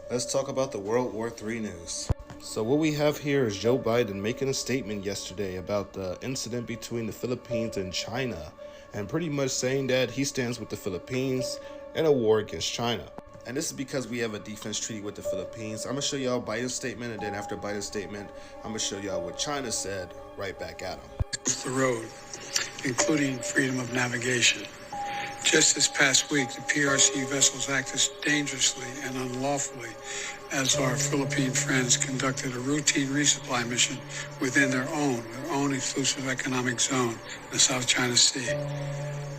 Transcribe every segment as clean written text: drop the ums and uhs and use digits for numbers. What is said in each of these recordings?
Let's talk about the World War III news. So what we have here is Joe Biden making a statement yesterday about the incident between the Philippines and China, and pretty much saying that he stands with the Philippines in a war against China. And this is because we have a defense treaty with the Philippines. I'm going to show y'all Biden's statement, and then after Biden's statement, I'm going to show y'all what China said right back at him. The road, including freedom of navigation. Just this past week, the PRC vessels acted dangerously and unlawfully as our Philippine friends conducted a routine resupply mission within their own exclusive economic zone in the South China Sea.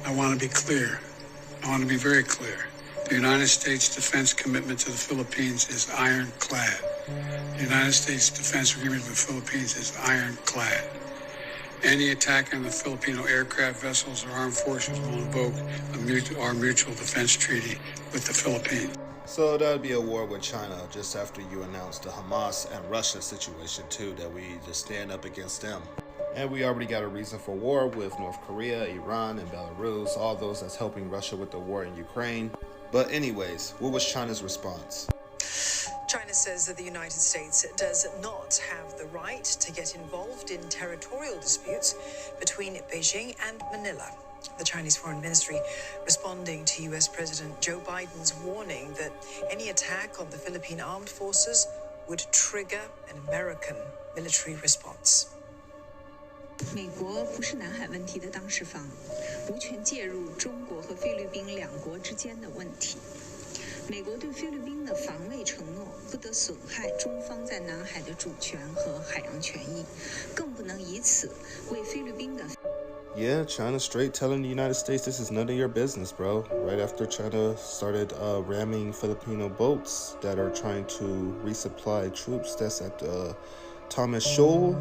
I want to be clear. I want to be very clear. The United States defense commitment to the Philippines is ironclad. The United States defense agreement with the Philippines is ironclad. Any attack on the Filipino aircraft vessels or armed forces will invoke our mutual defense treaty with the Philippines. So that would be a war with China just after you announced the Hamas and Russia situation too, that we just stand up against them. And we already got a reason for war with North Korea, Iran, and Belarus, all those that's helping Russia with the war in Ukraine. But anyways, what was China's response? China says that the United States does not have the right to get involved in territorial disputes between Beijing and Manila. The Chinese Foreign Ministry responding to U.S. President Joe Biden's warning that any attack on the Philippine armed forces would trigger an American military response. 美国不是南海问题的当事方，无权介入中国和菲律宾两国之间的问题。美国对菲律宾的防卫承诺不得损害中方在南海的主权和海洋权益，更不能以此为菲律宾的。Yeah, China straight telling the United States this is none of your business, bro. Right after China started ramming Filipino boats that are trying to resupply troops that's at Thomas Shoal.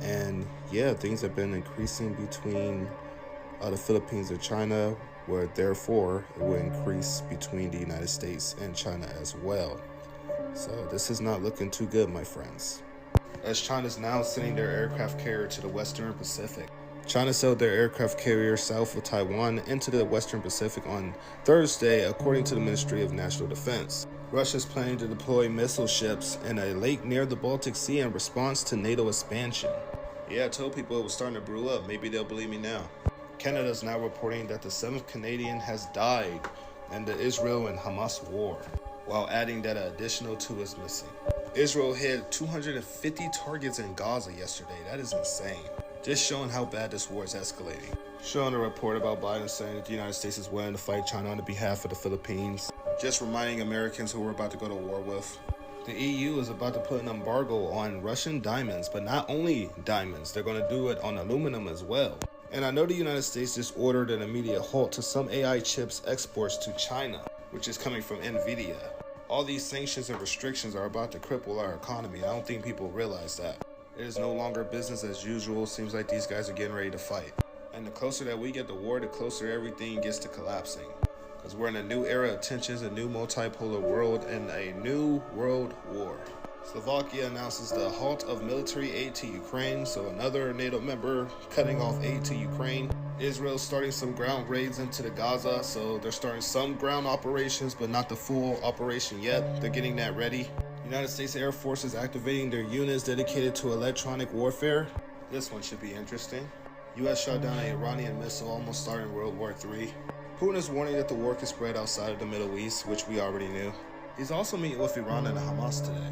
And yeah, things have been increasing between the Philippines and China, where therefore it will increase between the United States and China as well. So this is not looking too good, my friends. As China's now sending their aircraft carrier to the Western Pacific. China sailed their aircraft carrier south of Taiwan into the Western Pacific on Thursday, according to the Ministry of National Defense. Russia's planning to deploy missile ships in a lake near the Baltic Sea in response to NATO expansion. Yeah, I told people it was starting to brew up. Maybe they'll believe me now. Canada is now reporting that the 7th Canadian has died in the Israel and Hamas war, while adding that an additional 2 is missing. Israel hit 250 targets in Gaza yesterday. That is insane. Just showing how bad this war is escalating. Showing a report about Biden saying that the United States is willing to fight China on the behalf of the Philippines. Just reminding Americans who we're about to go to war with. The EU is about to put an embargo on Russian diamonds, but not only diamonds, they're going to do it on aluminum as well. And I know the United States just ordered an immediate halt to some AI chips exports to China, which is coming from NVIDIA. All these sanctions and restrictions are about to cripple our economy. I don't think people realize that. It is no longer business as usual. Seems like these guys are getting ready to fight. And the closer that we get to war, the closer everything gets to collapsing. Because we're in a new era of tensions, a new multipolar world, and a new world war. Slovakia announces the halt of military aid to Ukraine, so another NATO member cutting off aid to Ukraine. Israel's starting some ground raids into the Gaza, so they're starting some ground operations, but not the full operation yet. They're getting that ready. United States Air Force is activating their units dedicated to electronic warfare. This one should be interesting. U.S. shot down an Iranian missile almost starting World War III. Putin is warning that the war could spread outside of the Middle East, which we already knew. He's also meeting with Iran and Hamas today.